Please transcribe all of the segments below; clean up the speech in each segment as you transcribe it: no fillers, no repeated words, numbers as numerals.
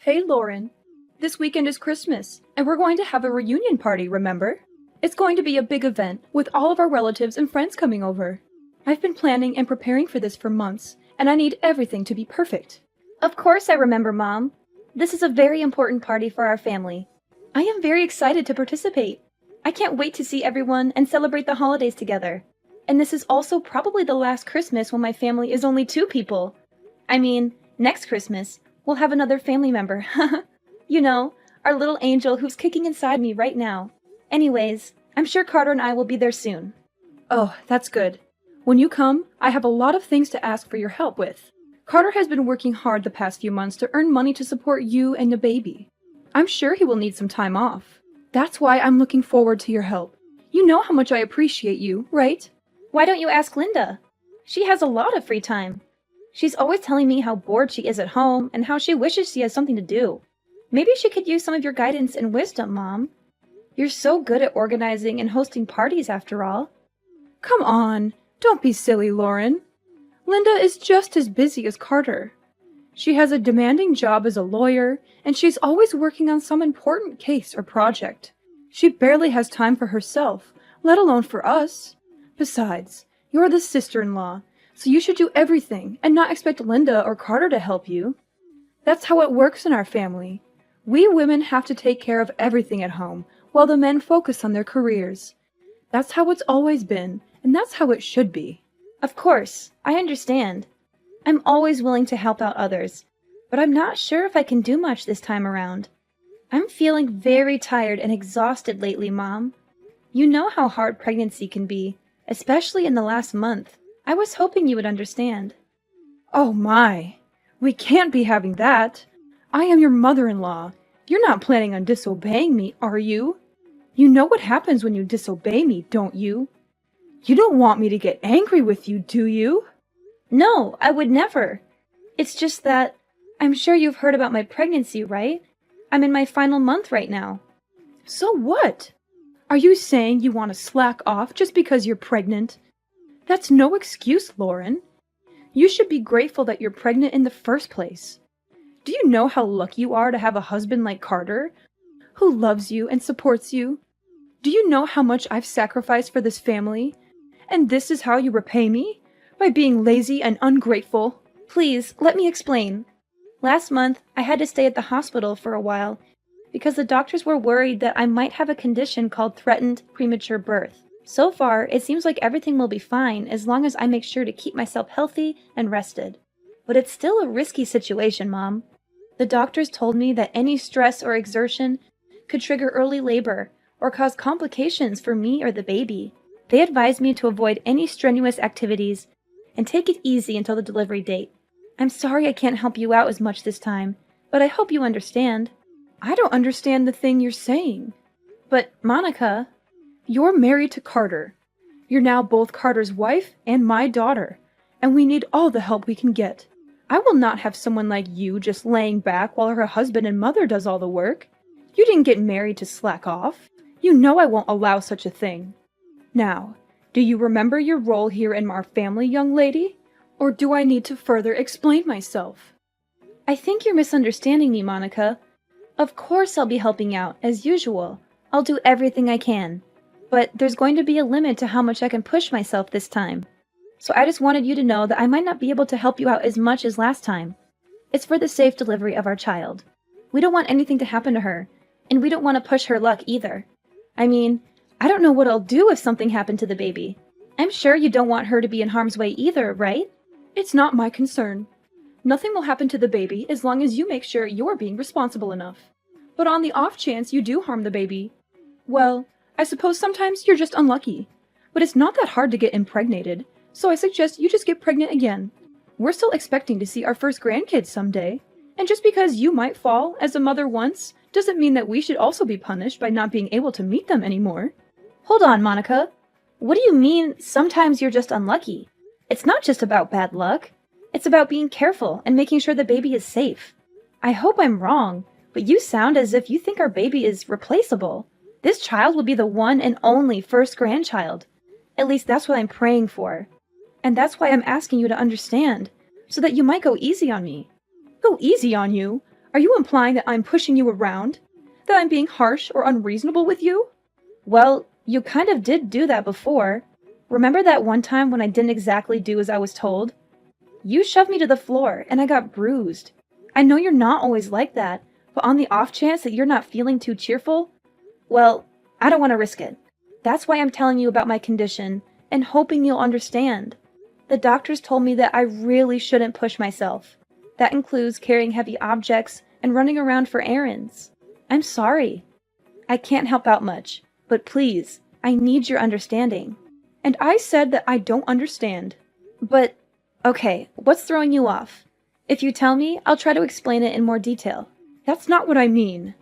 Hey, Lauren. This weekend is Christmas, and we're going to have a reunion party, remember? It's going to be a big event, with all of our relatives and friends coming over. I've been planning and preparing for this for months, and I need everything to be perfect. Of course I remember, Mom. This is a very important party for our family. I am very excited to participate. I can't wait to see everyone and celebrate the holidays together. And this is also probably the last Christmas when my family is only 2 people. I mean, next Christmas, we'll have another family member. You know, our little angel who's kicking inside me right now. Anyways, I'm sure Carter and I will be there soon. Oh, that's good. When you come, I have a lot of things to ask for your help with. Carter has been working hard the past few months to earn money to support you and the baby. I'm sure he will need some time off. That's why I'm looking forward to your help. You know how much I appreciate you, right? Why don't you ask Linda? She has a lot of free time. She's always telling me how bored she is at home and how she wishes she has something to do. Maybe she could use some of your guidance and wisdom, Mom. You're so good at organizing and hosting parties after all. Come on, don't be silly, Lauren. Linda is just as busy as Carter. She has a demanding job as a lawyer, and she's always working on some important case or project. She barely has time for herself, let alone for us. Besides, you're the sister-in-law, so you should do everything and not expect Linda or Carter to help you. That's how it works in our family. We women have to take care of everything at home, while the men focus on their careers. That's how it's always been, and that's how it should be. Of course, I understand. I'm always willing to help out others, but I'm not sure if I can do much this time around. I'm feeling very tired and exhausted lately, Mom. You know how hard pregnancy can be, especially in the last month. I was hoping you would understand. Oh my! We can't be having that! I am your mother-in-law. You're not planning on disobeying me, are you? You know what happens when you disobey me, don't you? You don't want me to get angry with you, do you? No, I would never. It's just that I'm sure you've heard about my pregnancy, right? I'm in my final month right now. So what? Are you saying you want to slack off just because you're pregnant? That's no excuse, Lauren. You should be grateful that you're pregnant in the first place. Do you know how lucky you are to have a husband like Carter, who loves you and supports you? Do you know how much I've sacrificed for this family? And this is how you repay me? By being lazy and ungrateful? Please, let me explain. Last month, I had to stay at the hospital for a while because the doctors were worried that I might have a condition called threatened premature birth. So far, it seems like everything will be fine as long as I make sure to keep myself healthy and rested. But it's still a risky situation, Mom. The doctors told me that any stress or exertion could trigger early labor or cause complications for me or the baby. They advised me to avoid any strenuous activities and take it easy until the delivery date. I'm sorry I can't help you out as much this time, but I hope you understand. I don't understand the thing you're saying. But, Monica, you're married to Carter. You're now both Carter's wife and my daughter, and we need all the help we can get. I will not have someone like you just laying back while her husband and mother does all the work. You didn't get married to slack off. You know I won't allow such a thing. Now, do you remember your role here in our family, young lady? Or do I need to further explain myself? I think you're misunderstanding me, Monica. Of course I'll be helping out, as usual. I'll do everything I can. But there's going to be a limit to how much I can push myself this time. So I just wanted you to know that I might not be able to help you out as much as last time. It's for the safe delivery of our child. We don't want anything to happen to her, and we don't want to push her luck either. I mean, I don't know what I'll do if something happened to the baby. I'm sure you don't want her to be in harm's way either, right? It's not my concern. Nothing will happen to the baby as long as you make sure you're being responsible enough. But on the off chance you do harm the baby, well, I suppose sometimes you're just unlucky. But it's not that hard to get impregnated, so I suggest you just get pregnant again. We're still expecting to see our first grandkids someday, and just because you might fall as a mother once doesn't mean that we should also be punished by not being able to meet them anymore. Hold on, Monica. What do you mean, sometimes you're just unlucky? It's not just about bad luck. It's about being careful and making sure the baby is safe. I hope I'm wrong, but you sound as if you think our baby is replaceable. This child will be the one and only first grandchild. At least that's what I'm praying for. And that's why I'm asking you to understand, so that you might go easy on me. Go easy on you? Are you implying that I'm pushing you around? That I'm being harsh or unreasonable with you? Well, you kind of did do that before. Remember that one time when I didn't exactly do as I was told? You shoved me to the floor, and I got bruised. I know you're not always like that, but on the off chance that you're not feeling too cheerful, well, I don't want to risk it. That's why I'm telling you about my condition, and hoping you'll understand. The doctors told me that I really shouldn't push myself. That includes carrying heavy objects and running around for errands. I'm sorry. I can't help out much, but please, I need your understanding. And I said that I don't understand. But, okay, what's throwing you off? If you tell me, I'll try to explain it in more detail. That's not what I mean.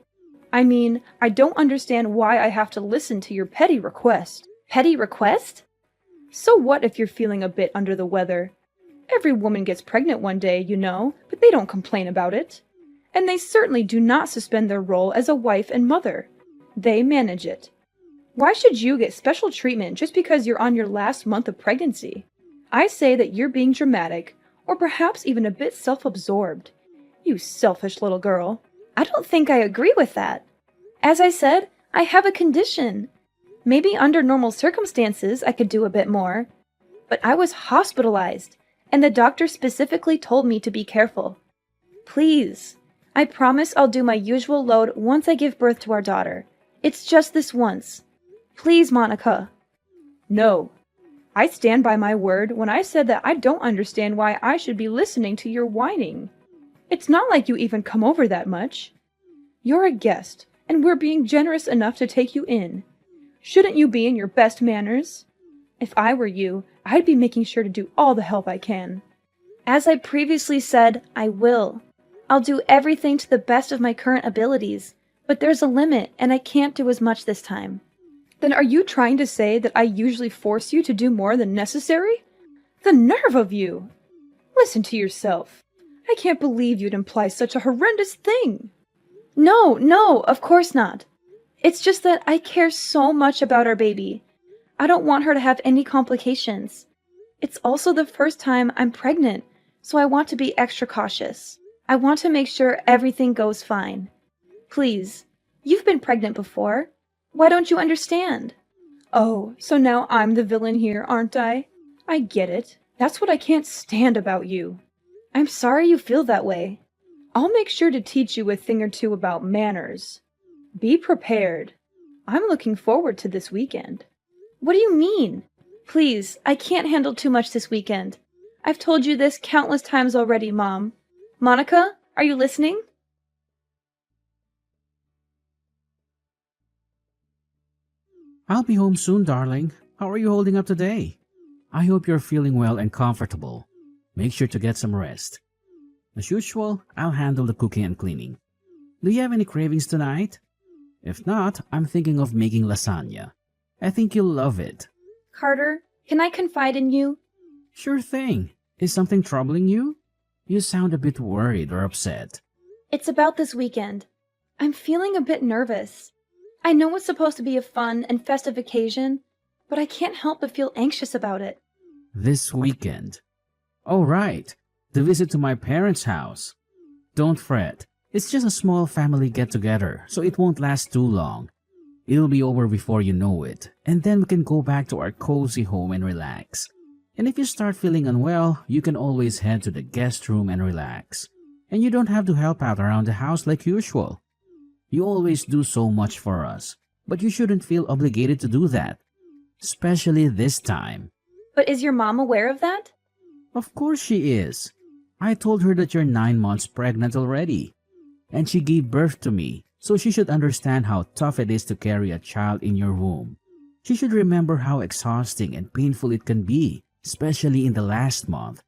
I mean, I don't understand why I have to listen to your petty request. Petty request? So what if you're feeling a bit under the weather? Every woman gets pregnant one day, you know, but they don't complain about it. And they certainly do not suspend their role as a wife and mother. They manage it. Why should you get special treatment just because you're on your last month of pregnancy? I say that you're being dramatic, or perhaps even a bit self-absorbed. You selfish little girl. I don't think I agree with that. As I said, I have a condition. Maybe under normal circumstances I could do a bit more. But I was hospitalized, and the doctor specifically told me to be careful. Please, I promise I'll do my usual load once I give birth to our daughter. It's just this once. Please, Monica. No. I stand by my word when I said that I don't understand why I should be listening to your whining. It's not like you even come over that much. You're a guest, and we're being generous enough to take you in. Shouldn't you be in your best manners? If I were you, I'd be making sure to do all the help I can. As I previously said, I will. I'll do everything to the best of my current abilities, but there's a limit, and I can't do as much this time. Then are you trying to say that I usually force you to do more than necessary? The nerve of you! Listen to yourself. I can't believe you'd imply such a horrendous thing. No, of course not. It's just that I care so much about our baby. I don't want her to have any complications. It's also the first time I'm pregnant, so I want to be extra cautious. I want to make sure everything goes fine. Please, you've been pregnant before. Why don't you understand? Oh, so now I'm the villain here, aren't I? I get it. That's what I can't stand about you. I'm sorry you feel that way. I'll make sure to teach you a thing or two about manners. Be prepared. I'm looking forward to this weekend. What do you mean? Please, I can't handle too much this weekend. I've told you this countless times already, Mom. Monica, are you listening? I'll be home soon, darling. How are you holding up today? I hope you're feeling well and comfortable. Make sure to get some rest. As usual, I'll handle the cooking and cleaning. Do you have any cravings tonight? If not, I'm thinking of making lasagna. I think you'll love it. Carter, can I confide in you? Sure thing. Is something troubling you? You sound a bit worried or upset. It's about this weekend. I'm feeling a bit nervous. I know it's supposed to be a fun and festive occasion, but I can't help but feel anxious about it. This weekend? Oh, right. The visit to my parents' house. Don't fret. It's just a small family get-together, so it won't last too long. It'll be over before you know it, and then we can go back to our cozy home and relax. And if you start feeling unwell, you can always head to the guest room and relax. And you don't have to help out around the house like usual. You always do so much for us, but you shouldn't feel obligated to do that. Especially this time. But is your mom aware of that? Of course she is. I told her that you're 9 months pregnant already. And she gave birth to me, so she should understand how tough it is to carry a child in your womb. She should remember how exhausting and painful it can be, especially in the last month.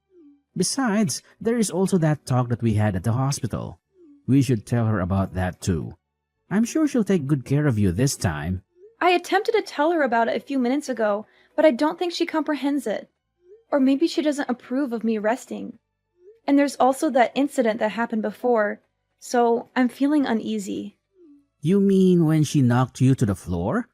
Besides, there is also that talk that we had at the hospital. We should tell her about that too. I'm sure she'll take good care of you this time. I attempted to tell her about it a few minutes ago, but I don't think she comprehends it. Or maybe she doesn't approve of me resting. And there's also that incident that happened before, so I'm feeling uneasy. You mean when she knocked you to the floor?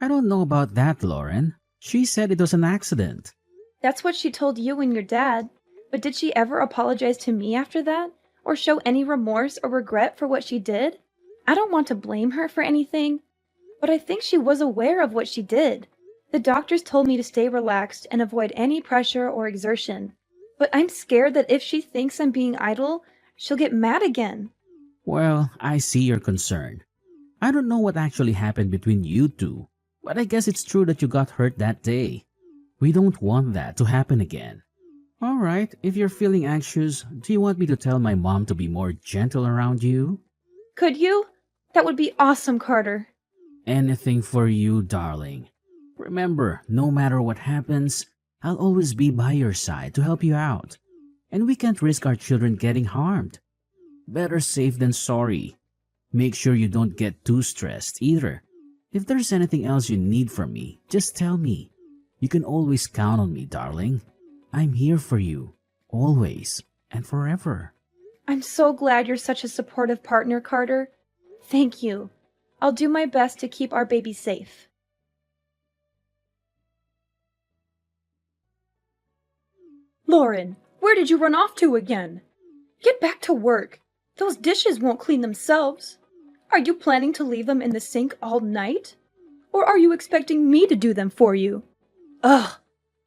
I don't know about that, Lauren. She said it was an accident. That's what she told you and your dad, but did she ever apologize to me after that? or show any remorse or regret for what she did. I don't want to blame her for anything, but I think she was aware of what she did. The doctors told me to stay relaxed and avoid any pressure or exertion, but I'm scared that if she thinks I'm being idle, she'll get mad again. Well, I see your concern. I don't know what actually happened between you two, but I guess it's true that you got hurt that day. We don't want that to happen again. Alright, if you're feeling anxious, do you want me to tell my mom to be more gentle around you? Could you? That would be awesome, Carter. Anything for you, darling. Remember, no matter what happens, I'll always be by your side to help you out. And we can't risk our children getting harmed. Better safe than sorry. Make sure you don't get too stressed either. If there's anything else you need from me, just tell me. You can always count on me, darling. I'm here for you, always and forever. I'm so glad you're such a supportive partner, Carter. Thank you. I'll do my best to keep our baby safe. Lauren, where did you run off to again? Get back to work. Those dishes won't clean themselves. Are you planning to leave them in the sink all night? Or are you expecting me to do them for you? Ugh!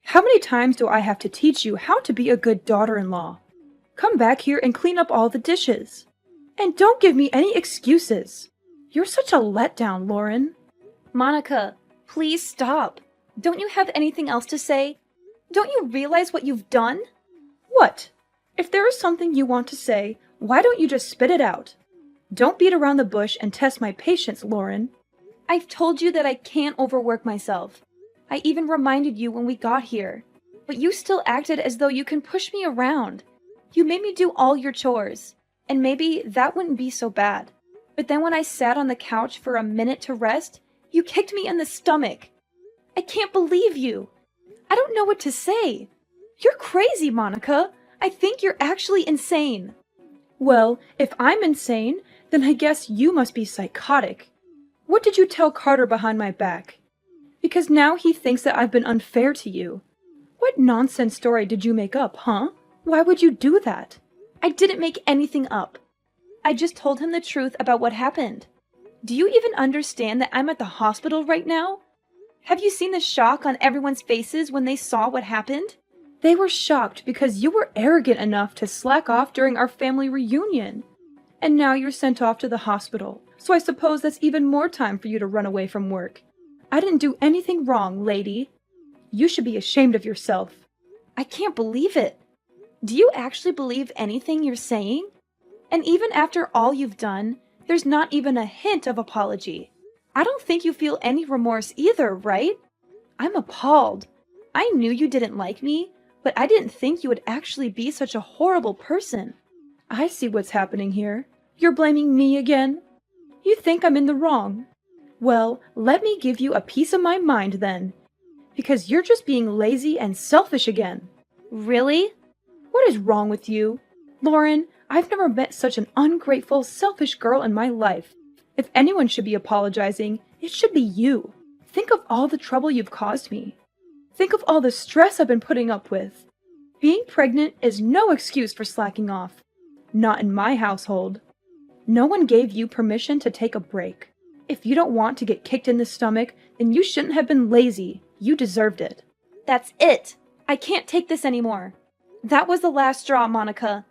How many times do I have to teach you how to be a good daughter-in-law? Come back here and clean up all the dishes. And don't give me any excuses. You're such a letdown, Lauren. Monica, please stop. Don't you have anything else to say? Don't you realize what you've done? What? If there is something you want to say, why don't you just spit it out? Don't beat around the bush and test my patience, Lauren. I've told you that I can't overwork myself. I even reminded you when we got here. But you still acted as though you can push me around. You made me do all your chores. And maybe that wouldn't be so bad. But then when I sat on the couch for a minute to rest, you kicked me in the stomach. I can't believe you. I don't know what to say. You're crazy, Monica. I think you're actually insane. Well, if I'm insane, then I guess you must be psychotic. What did you tell Carter behind my back? Because now he thinks that I've been unfair to you. What nonsense story did you make up, huh? Why would you do that? I didn't make anything up. I just told him the truth about what happened. Do you even understand that I'm at the hospital right now? Have you seen the shock on everyone's faces when they saw what happened? They were shocked because you were arrogant enough to slack off during our family reunion. And now you're sent off to the hospital, so I suppose that's even more time for you to run away from work. I didn't do anything wrong, lady. You should be ashamed of yourself. I can't believe it. Do you actually believe anything you're saying? And even after all you've done, there's not even a hint of apology. I don't think you feel any remorse either, right? I'm appalled. I knew you didn't like me, but I didn't think you would actually be such a horrible person. I see what's happening here. You're blaming me again? You think I'm in the wrong? Well, let me give you a piece of my mind then. Because you're just being lazy and selfish again. Really? What is wrong with you? Lauren, I've never met such an ungrateful, selfish girl in my life. If anyone should be apologizing, it should be you. Think of all the trouble you've caused me. Think of all the stress I've been putting up with. Being pregnant is no excuse for slacking off. Not in my household. No one gave you permission to take a break. If you don't want to get kicked in the stomach, then you shouldn't have been lazy. You deserved it. That's it. I can't take this anymore. That was the last straw, Monica.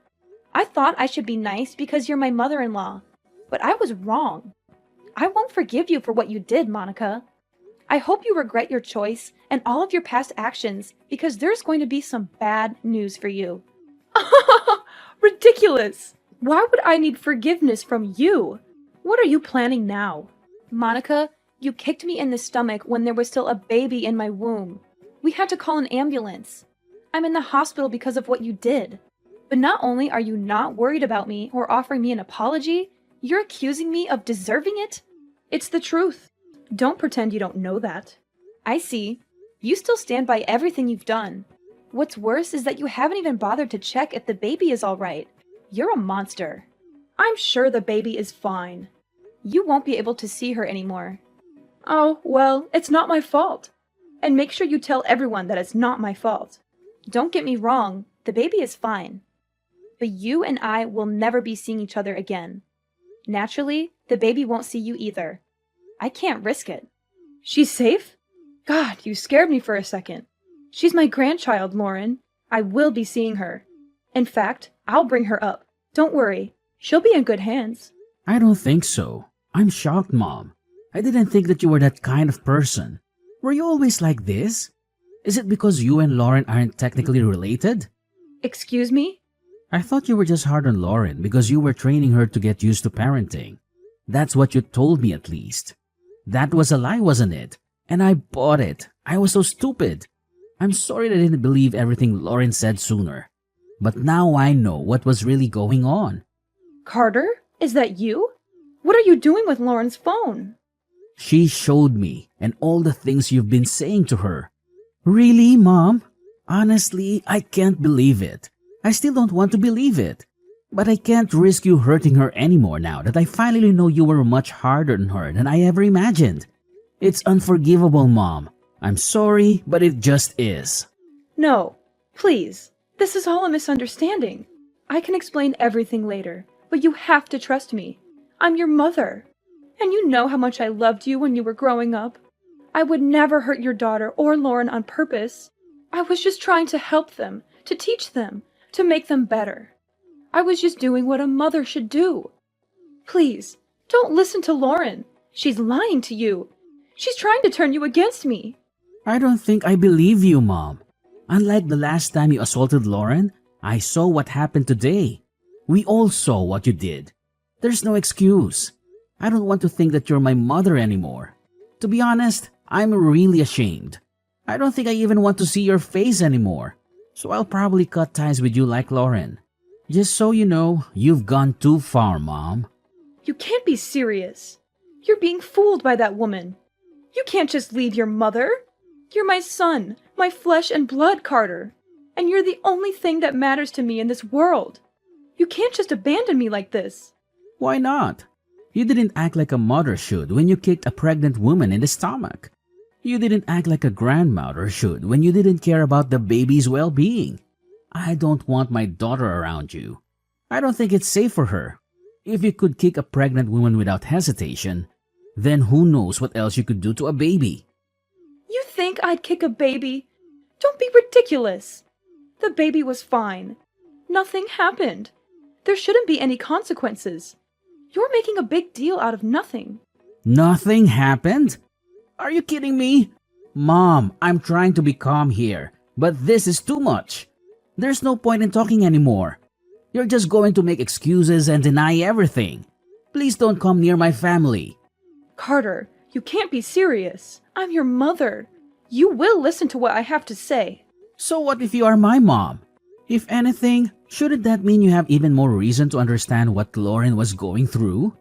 I thought I should be nice because you're my mother-in-law, but I was wrong. I won't forgive you for what you did, Monica. I hope you regret your choice and all of your past actions because there's going to be some bad news for you. Ridiculous! Why would I need forgiveness from you? What are you planning now? Monica, you kicked me in the stomach when there was still a baby in my womb. We had to call an ambulance. I'm in the hospital because of what you did. But not only are you not worried about me or offering me an apology, you're accusing me of deserving it? It's the truth. Don't pretend you don't know that. I see. You still stand by everything you've done. What's worse is that you haven't even bothered to check if the baby is all right. You're a monster. I'm sure the baby is fine. You won't be able to see her anymore. Oh, well, it's not my fault. And make sure you tell everyone that it's not my fault. Don't get me wrong, the baby is fine. but you and I will never be seeing each other again. Naturally, the baby won't see you either. I can't risk it. She's safe? God, you scared me for a second. She's my grandchild, Lauren. I will be seeing her. In fact, I'll bring her up. Don't worry. She'll be in good hands. I don't think so. I'm shocked, Mom. I didn't think that you were that kind of person. Were you always like this? Is it because you and Lauren aren't technically related? Excuse me? I thought you were just hard on Lauren because you were training her to get used to parenting. That's what you told me at least. That was a lie, wasn't it? And I bought it. I was so stupid. I'm sorry that I didn't believe everything Lauren said sooner. But now I know what was really going on. Carter? Is that you? What are you doing with Lauren's phone? She showed me, and all the things you've been saying to her. Really, Mom? Honestly, I can't believe it. I still don't want to believe it. But I can't risk you hurting her anymore now that I finally know you were much harder on her than I ever imagined. It's unforgivable, Mom. I'm sorry, but it just is. No, please. This is all a misunderstanding. I can explain everything later, but you have to trust me. I'm your mother. And you know how much I loved you when you were growing up. I would never hurt your daughter or Lauren on purpose. I was just trying to help them, to teach them, to make them better. I was just doing what a mother should do. Please, don't listen to Lauren. She's lying to you. She's trying to turn you against me. I don't think I believe you, Mom. Unlike the last time you assaulted Lauren, I saw what happened today. We all saw what you did. There's no excuse. I don't want to think that you're my mother anymore. To be honest, I'm really ashamed. I don't think I even want to see your face anymore. So I'll probably cut ties with you like Lauren. Just so you know, you've gone too far, Mom. You can't be serious. You're being fooled by that woman. You can't just leave your mother. You're my son, my flesh and blood, Carter. And you're the only thing that matters to me in this world. You can't just abandon me like this. Why not? You didn't act like a mother should when you kicked a pregnant woman in the stomach. You didn't act like a grandmother should when you didn't care about the baby's well-being. I don't want my daughter around you. I don't think it's safe for her. If you could kick a pregnant woman without hesitation, then who knows what else you could do to a baby. You think I'd kick a baby? Don't be ridiculous. The baby was fine. Nothing happened. There shouldn't be any consequences. You're making a big deal out of nothing. Nothing happened? Are you kidding me? Mom, I'm trying to be calm here, but this is too much. There's no point in talking anymore. You're just going to make excuses and deny everything. Please don't come near my family. Carter, you can't be serious. I'm your mother. You will listen to what I have to say. So what if you are my mom? If anything, shouldn't that mean you have even more reason to understand what Lauren was going through?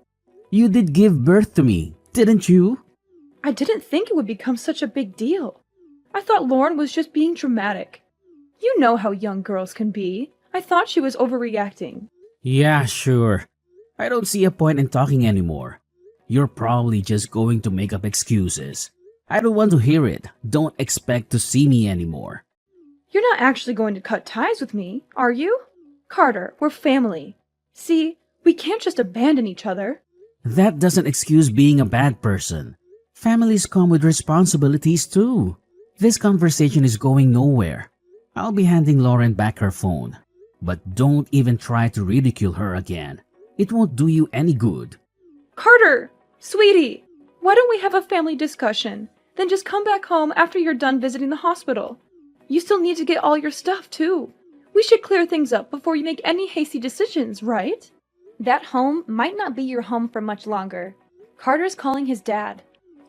You did give birth to me, didn't you? I didn't think it would become such a big deal. I thought Lauren was just being dramatic. You know how young girls can be. I thought she was overreacting. Yeah, sure. I don't see a point in talking anymore. You're probably just going to make up excuses. I don't want to hear it. Don't expect to see me anymore. You're not actually going to cut ties with me, are you? Carter, we're family. See, we can't just abandon each other. That doesn't excuse being a bad person. Families come with responsibilities too. This conversation is going nowhere. I'll be handing Lauren back her phone. But don't even try to ridicule her again. It won't do you any good. Carter! Sweetie! Why don't we have a family discussion? Then just come back home after you're done visiting the hospital. You still need to get all your stuff too. We should clear things up before you make any hasty decisions, right? That home might not be your home for much longer. Carter's calling his dad.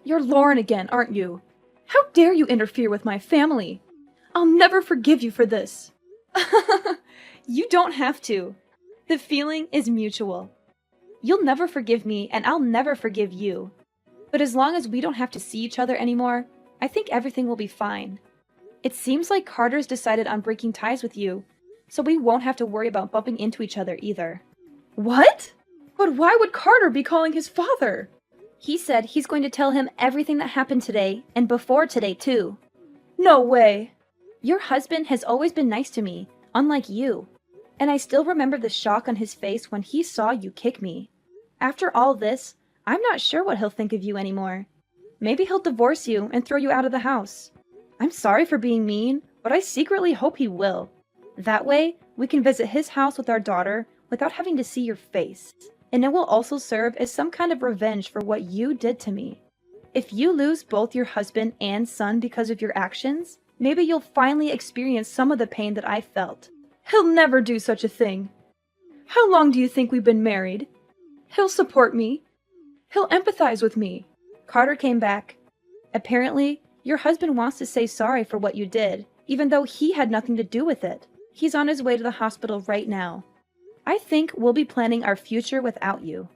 You're Lauren again, aren't you? How dare you interfere with my family? I'll never forgive you for this. You don't have to. The feeling is mutual. You'll never forgive me, and I'll never forgive you. But as long as we don't have to see each other anymore, I think everything will be fine. It seems like Carter's decided on breaking ties with you, so we won't have to worry about bumping into each other either. What? But why would Carter be calling his father? He said he's going to tell him everything that happened today, and before today too. No way. Your husband has always been nice to me, unlike you. And I still remember the shock on his face when he saw you kick me. After all this, I'm not sure what he'll think of you anymore. Maybe he'll divorce you and throw you out of the house. I'm sorry for being mean, but I secretly hope he will. That way, we can visit his house with our daughter without having to see your face. And it will also serve as some kind of revenge for what you did to me. If you lose both your husband and son because of your actions, maybe you'll finally experience some of the pain that I felt. He'll never do such a thing. How long do you think we've been married? He'll support me. He'll empathize with me. Carter came back. Apparently, your husband wants to say sorry for what you did, even though he had nothing to do with it. He's on his way to the hospital right now. I think we'll be planning our future without you.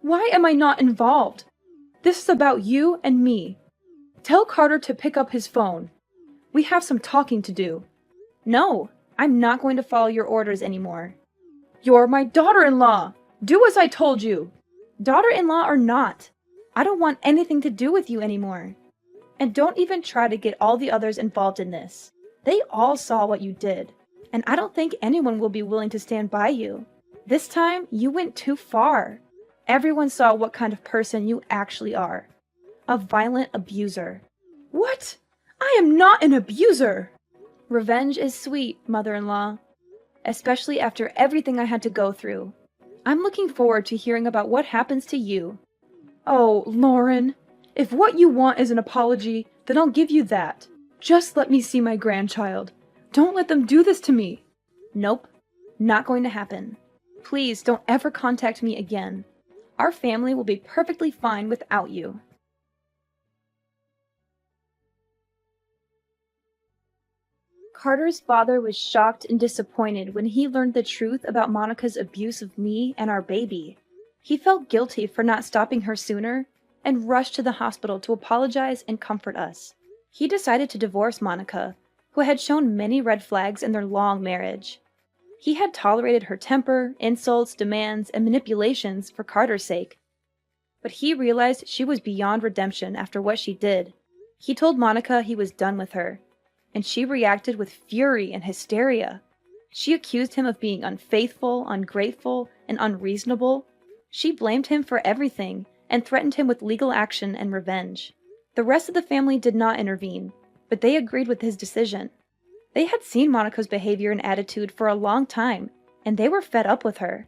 Why am I not involved? This is about you and me. Tell Carter to pick up his phone. We have some talking to do. No, I'm not going to follow your orders anymore. You're my daughter-in-law. Do as I told you. Daughter-in-law or not, I don't want anything to do with you anymore. And don't even try to get all the others involved in this. They all saw what you did, and I don't think anyone will be willing to stand by you. This time, you went too far. Everyone saw what kind of person you actually are. A violent abuser. What? I am not an abuser! Revenge is sweet, mother-in-law. Especially after everything I had to go through. I'm looking forward to hearing about what happens to you. Oh, Lauren, if what you want is an apology, then I'll give you that. Just let me see my grandchild. Don't let them do this to me. Nope, not going to happen. Please don't ever contact me again. Our family will be perfectly fine without you. Carter's father was shocked and disappointed when he learned the truth about Monica's abuse of me and our baby. He felt guilty for not stopping her sooner and rushed to the hospital to apologize and comfort us. He decided to divorce Monica, who had shown many red flags in their long marriage. He had tolerated her temper, insults, demands, and manipulations for Carter's sake. But he realized she was beyond redemption after what she did. He told Monica he was done with her, and she reacted with fury and hysteria. She accused him of being unfaithful, ungrateful, and unreasonable. She blamed him for everything and threatened him with legal action and revenge. The rest of the family did not intervene, but they agreed with his decision. They had seen Monica's behavior and attitude for a long time, and they were fed up with her.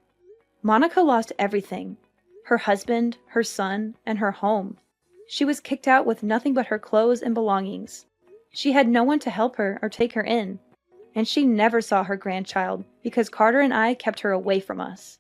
Monica lost everything: her husband, her son, and her home. She was kicked out with nothing but her clothes and belongings. She had no one to help her or take her in, and she never saw her grandchild because Carter and I kept her away from us.